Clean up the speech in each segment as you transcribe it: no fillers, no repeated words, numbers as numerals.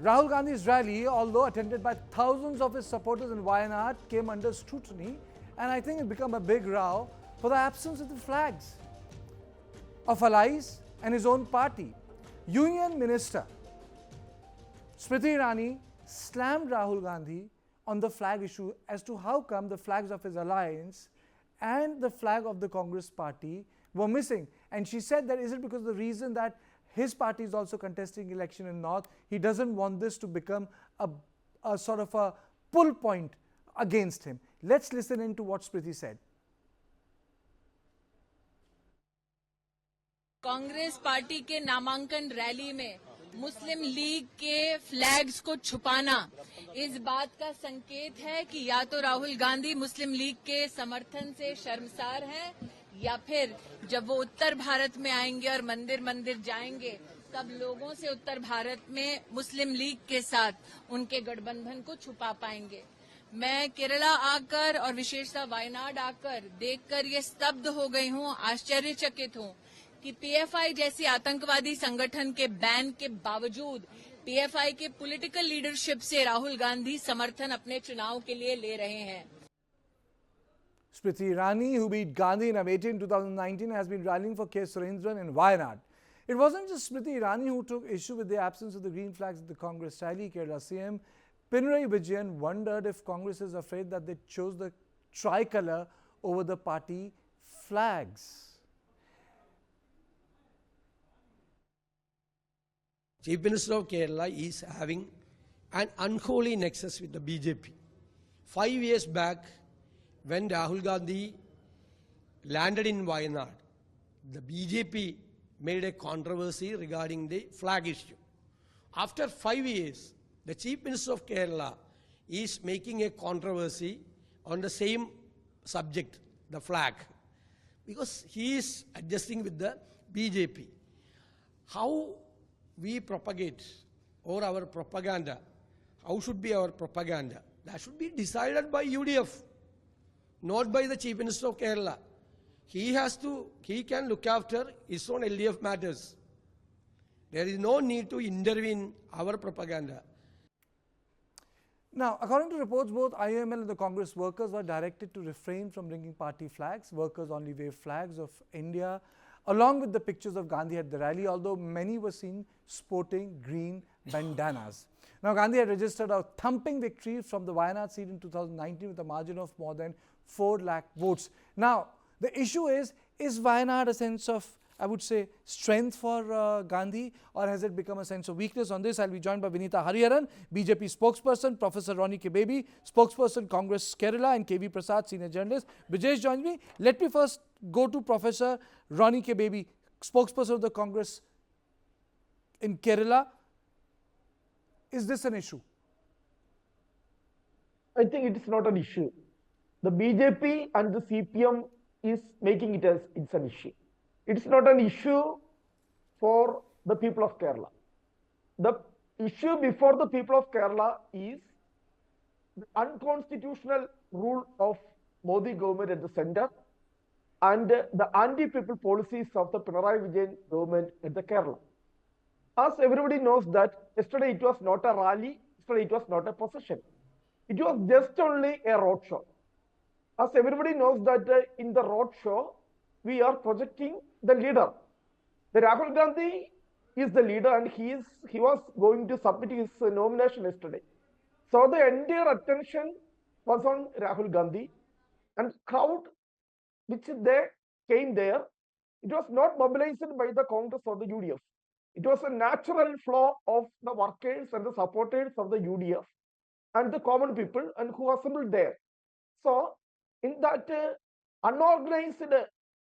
Rahul Gandhi's rally, although attended by thousands of his supporters in Wayanad, came under scrutiny, and I think it became a big row for the absence of the flags of allies and his own party. Union Minister Smriti Irani slammed Rahul Gandhi on the flag issue as to how come the flags of his alliance and the flag of the Congress party were missing. And she said that is it because of the reason that his party is also contesting election in North, he doesn't want this to become a sort of a pull point against him. Let's listen in to what Smriti said. Congress party के नामांकन rally में मुस्लिम league के flags को छुपाना इस बात का संकेत है कि या तो राहुल गांधी मुस्लिम लीग के समर्थन से शर्मसार हैं या फिर जब वो उत्तर भारत में आएंगे और मंदिर मंदिर जाएंगे तब लोगों से उत्तर भारत में मुस्लिम लीग के साथ उनके गठबंधन को छुपा पाएंगे। मैं केरला आकर और विशेषतः वायनाड आकर देखकर ये स्तब्ध हो गई हूँ, आश्चर्यचकित हूँ कि पीएफआई जैसी आतंकवादी संगठन के बैन के बावजूद पीएफआई के पॉलिटिकल लीडरशिप से राहुल गांधी समर्थन अपने चुनाव के लिए ले रहे हैं। Smriti Irani, who beat Gandhi in Amethi in 2019, has been rallying for K. Surendran in Wayanad. It wasn't just Smriti Irani who took issue with the absence of the green flags at the Congress rally. Kerala CM Pinarayi Vijayan wondered if Congress is afraid that they chose the tricolour over the party flags. Chief Minister of Kerala is having an unholy nexus with the BJP. 5 years back, when Rahul Gandhi landed in Wayanad, the BJP made a controversy regarding the flag issue. After 5 years, the Chief Minister of Kerala is making a controversy on the same subject, the flag, because he is adjusting with the BJP. How we propagate or our propaganda, how should be our propaganda? That should be decided by UDF, not by the Chief Minister of Kerala. He can look after his own LDF matters. There is no need to intervene our propaganda. Now, according to reports, both Iuml and the Congress workers were directed to refrain from bringing party flags. Workers only waved flags of India along with the pictures of Gandhi at the rally, although many were seen sporting green bandanas. Now, Gandhi had registered a thumping victory from the Wayanad seat in 2019 with a margin of more than 4 lakh votes. Now, the issue is Wayanad a sense of, I would say, strength for Gandhi, or has it become a sense of weakness? On this, I'll be joined by Vinita Hariharan, BJP spokesperson, Professor Ronnie Kebaby, spokesperson, Congress Kerala, and KV Prasad, senior journalist. Vijesh joins me. Let me first go to Professor Ronnie Kebaby, spokesperson of the Congress in Kerala. Is this an issue? I think it is not an issue. The BJP and the CPM is making it as it's an issue. It's not an issue for the people of Kerala. The issue before the people of Kerala is the unconstitutional rule of Modi government at the center and the anti-people policies of the Pinarayi Vijayan government at the Kerala. As everybody knows that yesterday it was not a rally, yesterday it was not a procession. It was just only a road show. As everybody knows that in the road show, we are projecting the leader. The Rahul Gandhi is the leader and he was going to submit his nomination yesterday. So the entire attention was on Rahul Gandhi, and crowd which they came there, it was not mobilized by the Congress or the UDF. It was a natural flow of the workers and the supporters of the UDF and the common people and who assembled there. So in that unorganized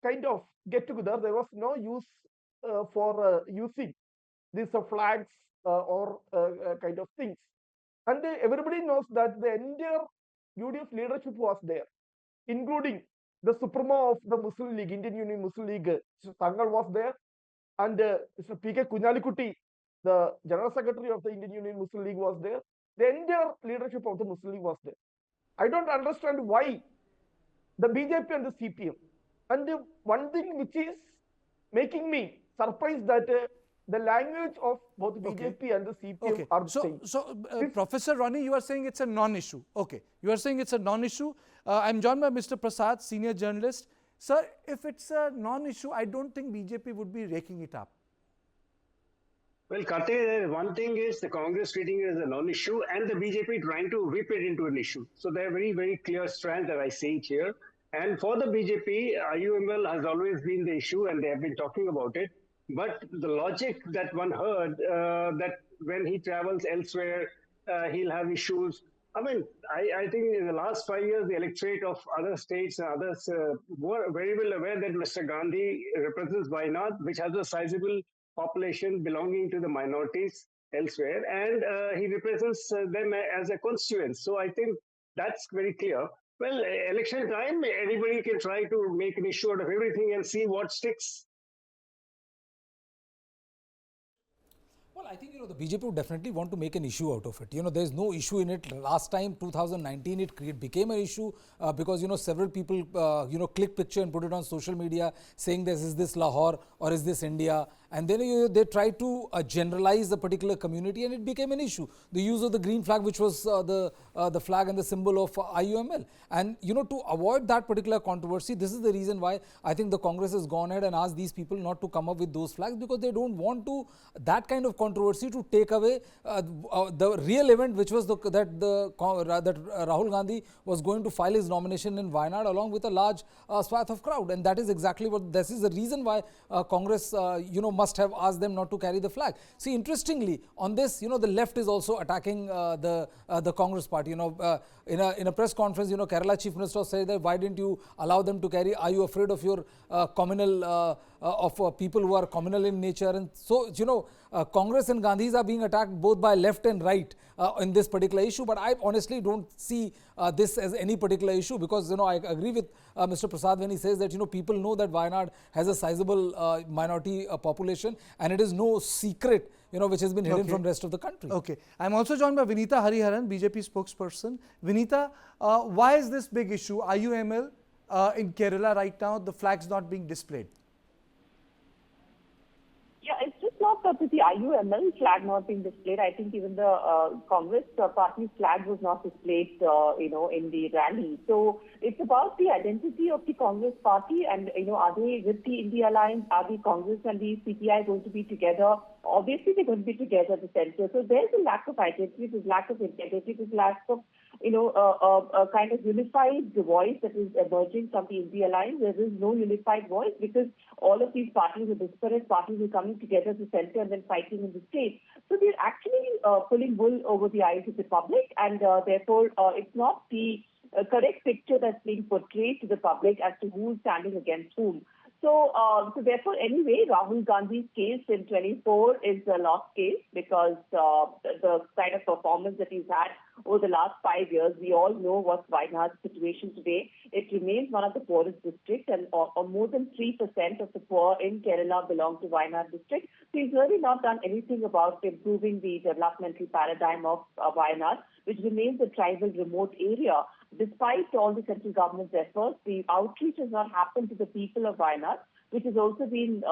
kind of get together, there was no use for using these flags or kind of things. And everybody knows that the entire UDF leadership was there, including the Supremo of the Muslim League, Indian Union Muslim League, Mr. Tangal was there, and Mr. P.K. Kunyalikutti, the General Secretary of the Indian Union Muslim League was there. The entire leadership of the Muslim League was there. I don't understand why the BJP and the CPM. And the one thing which is making me surprised that the language of both Okay. BJP and the CPM Okay. are the same. Professor Ronnie, you are saying it's a non-issue. Okay. You are saying it's a non-issue. I'm joined by Mr. Prasad, senior journalist. Sir, if it's a non-issue, I don't think BJP would be raking it up. Well, Karthik, one thing is the Congress treating it as a non-issue and the BJP trying to whip it into an issue. So they're very, very clear strands that I see it here. And for the BJP, Iuml has always been the issue and they have been talking about it. But the logic that one heard that when he travels elsewhere, he'll have issues. I mean, I think in the last 5 years, the electorate of other states and others were very well aware that Mr. Gandhi represents Wayanad, which has a sizable population belonging to the minorities elsewhere, and he represents them as a constituent. So I think that's very clear. Well, election time, anybody can try to make an issue out of everything and see what sticks. Well, I think the BJP would definitely want to make an issue out of it. There's no issue in it. Last time, 2019, it became an issue because several people click picture and put it on social media saying this is this Lahore or is this India, and then they try to generalize a particular community, and it became an issue. The use of the green flag, which was the flag and the symbol of Iuml, and to avoid that particular controversy, this is the reason why I think the Congress has gone ahead and asked these people not to come up with those flags, because they don't want that kind of controversy to take away the real event, which was that Rahul Gandhi was going to file his nomination in Wayanad along with a large swath of crowd, and that is exactly what this is the reason why Congress must have asked them not to carry the flag. See, interestingly, on this, the left is also attacking the Congress party. In a press conference, Kerala Chief Minister said that why didn't you allow them to carry? Are you afraid of your communal of people who are communal in nature? And so, Congress and Gandhis are being attacked both by left and right in this particular issue. But I honestly don't see this as any particular issue, because I agree with Mr. Prasad when he says that people know that Wayanad has a sizable minority population, and it is no secret which has been hidden from the rest of the country. Okay. I'm also joined by Vinita Hariharan, BJP spokesperson. Vinita, why is this big issue, IUML, in Kerala right now, the flags not being displayed? Yeah, it's just not that the IUML flag not being displayed. I think even the Congress party's flag was not displayed, in the rally. So it's about the identity of the Congress party, and are they with the India Alliance? Are the Congress and the CPI going to be together? Obviously, they're going to be together at the center. So there's a lack of identity, there's lack of integrity, there's lack of a kind of unified voice that is emerging from the India Alliance. There is no unified voice because all of these parties are disparate parties who are coming together at the center and then fighting in the state. So they're actually pulling wool over the eyes of the public, and therefore it's not the correct picture that's being portrayed to the public as to who's standing against whom. So therefore, anyway, Rahul Gandhi's case in 24 is a lost case, because the kind of performance that he's had over the last 5 years, we all know what's Wayanad's situation today. It remains one of the poorest districts, and more than 3% of the poor in Kerala belong to Wayanad district. So he's really not done anything about improving the developmental paradigm of Wayanad, which remains a tribal remote area. Despite all the central government's efforts, the outreach has not happened to the people of Wayanad, which has also been,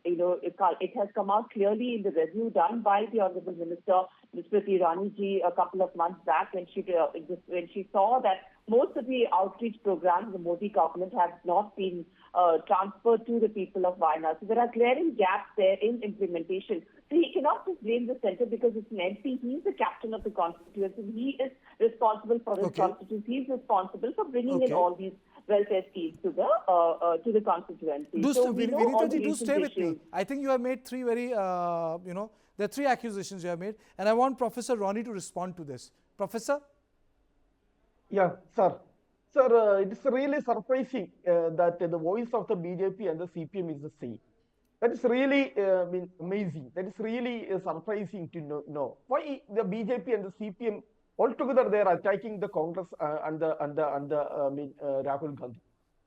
it has come out clearly in the review done by the Honorable Minister, Smriti Irani ji, a couple of months back, when she saw that most of the outreach programs of the Modi government have not been transferred to the people of Wayanad. So there are glaring gaps there in implementation. So he cannot just blame the centre because it's an MP. He's the captain of the constituency. He is responsible for his constituency. He's responsible for bringing in all these welfare schemes to the constituency. Vinita ji, do stay with me. I think you have made three very, there are three accusations you have made, and I want Professor Ronnie to respond to this. Professor? Yeah, sir. Sir, it is really surprising that the voice of the BJP and the CPM is the same. That is really amazing. That is really surprising to know. Why the BJP and the CPM altogether they are attacking the Congress and Rahul Gandhi.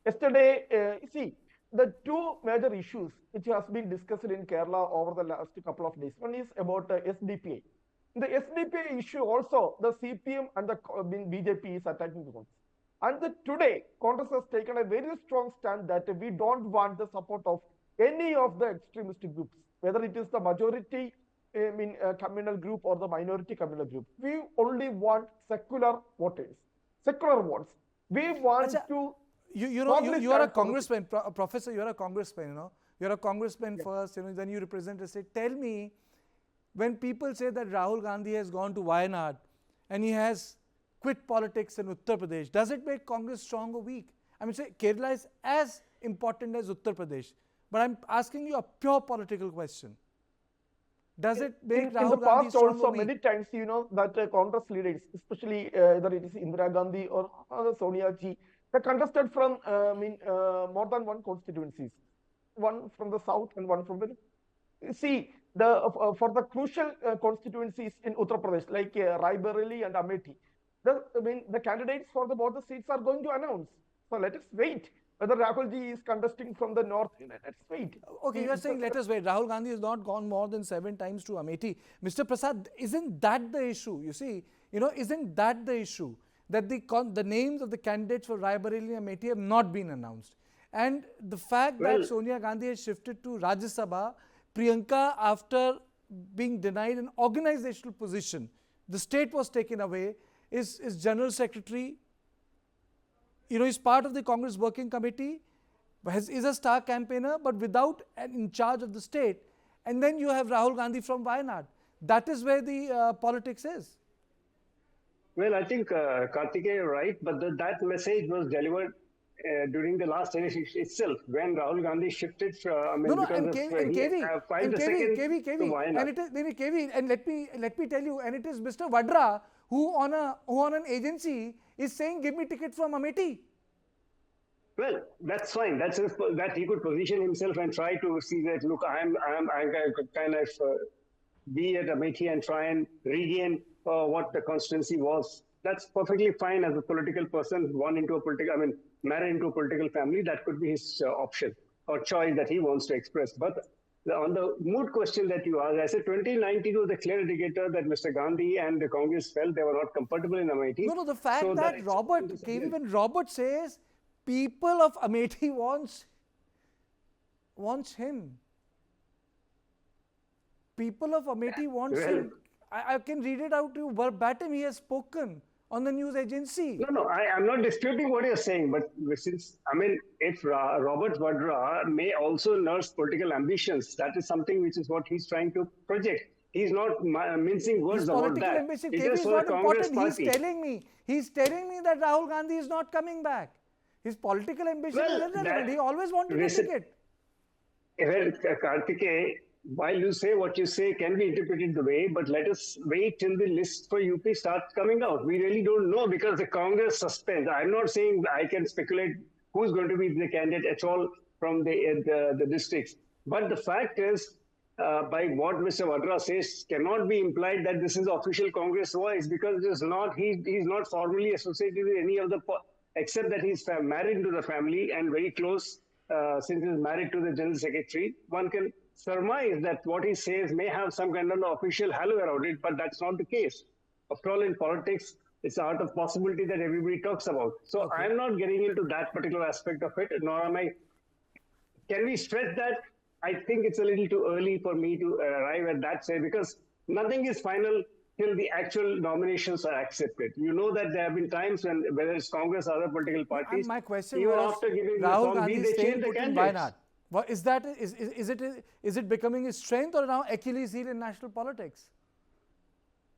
Yesterday, see, the two major issues which has been discussed in Kerala over the last couple of days. One is about SDPA. The SDPA issue also, the CPM and the BJP is attacking the Congress. And today, Congress has taken a very strong stand that we don't want the support of any of the extremist groups. whether it is the majority communal group or the minority communal group. We only want secular voters, secular votes. We want Acha, to. you are a congressman, professor. You are a congressman. You're a congressman first. Then you represent a state. Tell me, when people say that Rahul Gandhi has gone to Wayanad and he has quit politics in Uttar Pradesh, does it make Congress strong or weak? I mean, say Kerala is as important as Uttar Pradesh, but I'm asking you a pure political question. Does it make Rahul In the Gandhi past strong or also weak? many times, that Congress leaders, especially whether it is Indira Gandhi or Sonia Ji, they contested from more than one constituencies, one from the south and one from the. See, for the crucial constituencies in Uttar Pradesh, like Raebareli and Amethi, the candidates for both the seats are going to announce. So let us wait. Whether Rahul Ji is contesting from the north, let's wait. Okay, you are saying let us wait. Rahul Gandhi has not gone more than 7 times to Amethi. Mr. Prasad, isn't that the issue? You see, isn't that the issue? That the names of the candidates for Raebareli and Amethi have not been announced. And the fact that Sonia Gandhi has shifted to Rajya Sabha, Priyanka, after being denied an organizational position, the state was taken away, is General Secretary, is part of the Congress Working Committee, is a star campaigner, but without an in charge of the state. And then you have Rahul Gandhi from Wayanad. That is where the politics is. Well, I think Kartikeya, you're right, but that message was delivered during the last election itself, when Rahul Gandhi shifted from, KV, and let me tell you, and it is Mr. Vadra who on an agency is saying, give me ticket from Amethi. Well, that's fine. That he could position himself and try to see that, look, I could kind of be at Amethi and try and regain what the constituency was. That's perfectly fine as a political person, married into a political family. That could be his option or choice that he wants to express. But on the mood question that you asked, I said 2019 was a clear indicator that Mr. Gandhi and the Congress felt they were not comfortable in Amethi. No, the fact so that when Robert says people of Amethi wants him. People of Amethi wants him. I can read it out to you verbatim. He has spoken on the news agency. No, I'm not disputing what you're saying, but if Robert Vadra may also nurse political ambitions, that is something which is what he's trying to project. He's not mincing words about that. Ambition, it is not important. He's telling me that Rahul Gandhi is not coming back. His political ambition is irrelevant. He always wanted a ticket. Kartikeya, while you say what you say can be interpreted the way, but let us wait till the list for UP starts coming out. We really don't know because the Congress suspense. I'm not saying I can speculate who's going to be the candidate at all from the districts. But the fact is, by what Mr. Vadra says, cannot be implied that this is official Congress voice, because it is not. He's not formally associated with any of the, except that he's married into the family and very close since he's married to the General Secretary. One can surmise that what he says may have some kind of official halo around it, but that's not the case. After all, in politics, it's the art of possibility that everybody talks about. So I'm not getting into that particular aspect of it, nor am I. Can we stretch that? I think it's a little too early for me to arrive at that say, because nothing is final till the actual nominations are accepted. You know that there have been times when, whether it's Congress or other political parties, my question even was, after giving Rahul the Gandhi they change the candidates. Well, is it becoming a strength or now Achilles heel in national politics?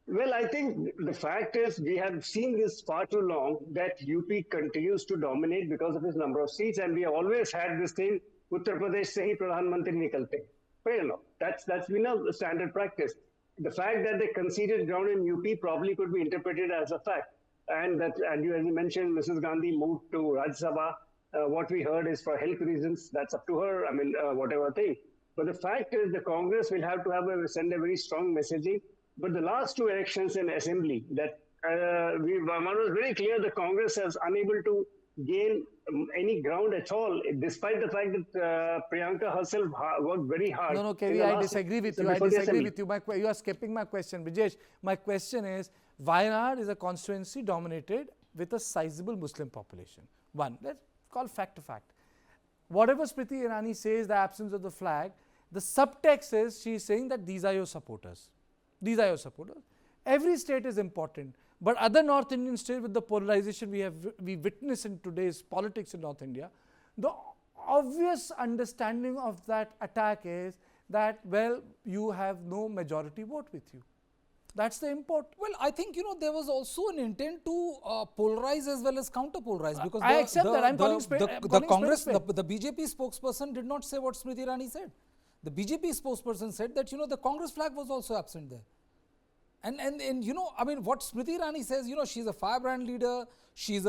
Well, I think the fact is we have seen this far too long, that UP continues to dominate because of its number of seats, and we have always had this thing, Uttar Pradesh se hi Pradhan Mantri nikalte. Well, that's been a standard practice. The fact that they conceded ground in UP probably could be interpreted as a fact, and that, as you mentioned, Mrs. Gandhi moved to Rajya Sabha. What we heard is for health reasons. That's up to her. Whatever thing. But the fact is, the Congress will have to send a very strong messaging. But the last two elections in Assembly, that one was very clear, the Congress is unable to gain any ground at all, despite the fact that Priyanka herself worked very hard. No, KV, I disagree with you. You are skipping my question. Brijesh, my question is, Wayanad is a constituency dominated with a sizable Muslim population. One, let's call fact to fact. Whatever Smriti Irani says, the absence of the flag, The subtext is she is saying that these are your supporters. These are your supporters. Every state is important, but other North Indian states, with the polarization we witness in today's politics in North India, the obvious understanding of that attack is that, well, you have no majority vote with you. That's the import. Well, I think, there was also an intent to polarize as well as counter-polarize, because I accept that. I'm calling the Congress, spade. the BJP spokesperson did not say what Smriti Irani said. The BJP spokesperson said that, the Congress flag was also absent there. And what Smriti Irani says, she's a firebrand leader, she's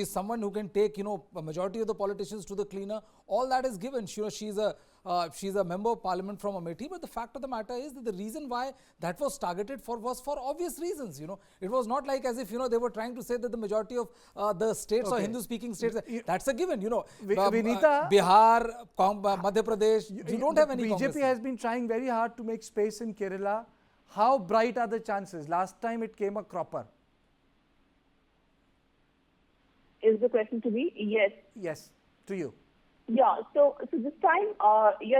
someone who can take, a majority of the politicians to the cleaner. All that is given. She's a member of parliament from Amethi, but the fact of the matter is that the reason why that was targeted was for obvious reasons. It was not like as if, they were trying to say that the majority of the states or Hindu-speaking states, that's a given. Vinita, Bihar, Madhya Pradesh, you don't have any BJP Congress. has been trying very hard to make space in Kerala. How bright are the chances? Last time it came a cropper. Is the question to me? Yes. Yes, to you. Yeah, so this time,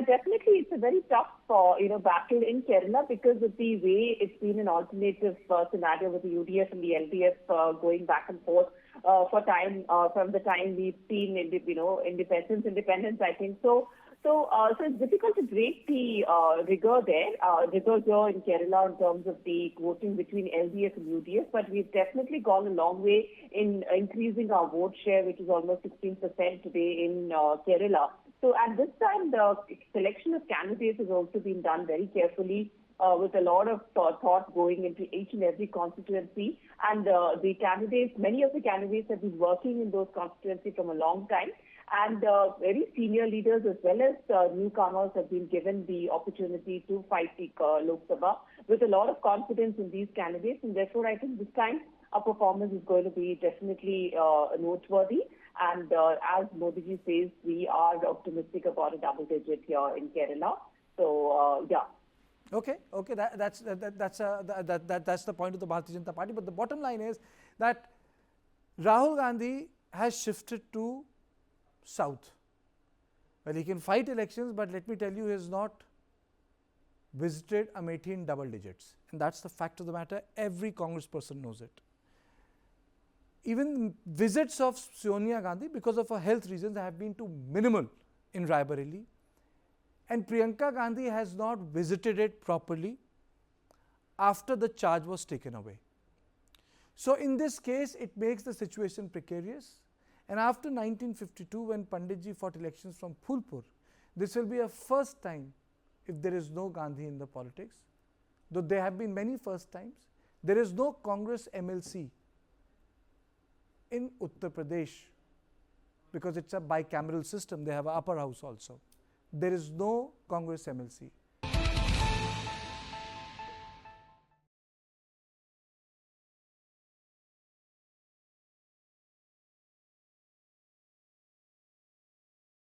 definitely it's a very tough, battle in Kerala because of the way it's been an alternative scenario with the UDF and the LDF going back and forth for time, from the time we've seen, independence, I think. So it's difficult to break the rigor here in Kerala in terms of the voting between LDF and UDF, but we've definitely gone a long way in increasing our vote share, which is almost 16% today in Kerala. So at this time, the selection of candidates has also been done very carefully, with a lot of thought going into each and every constituency. And many of the candidates have been working in those constituencies from a long time. And very senior leaders as well as newcomers have been given the opportunity to fight the Lok Sabha with a lot of confidence in these candidates. And therefore, I think this time our performance is going to be definitely noteworthy. And as Modi ji says, we are optimistic about a double digit here in Kerala. So, yeah. Okay, that's the point of the Bharatiya Janata Party. But the bottom line is that Rahul Gandhi has shifted to South. Well, he can fight elections, but let me tell you, he has not visited Amethi in double digits. And that's the fact of the matter. Every Congress person knows it. Even visits of Sonia Gandhi, because of her health reasons, have been too minimal in Raebareli. And Priyanka Gandhi has not visited it properly after the charge was taken away. So in this case, it makes the situation precarious. And after 1952, when Panditji fought elections from Phulpur, this will be a first time if there is no Gandhi in the politics. Though there have been many first times, there is no Congress MLC in Uttar Pradesh because it's a bicameral system. They have an upper house also. There is no Congress MLC.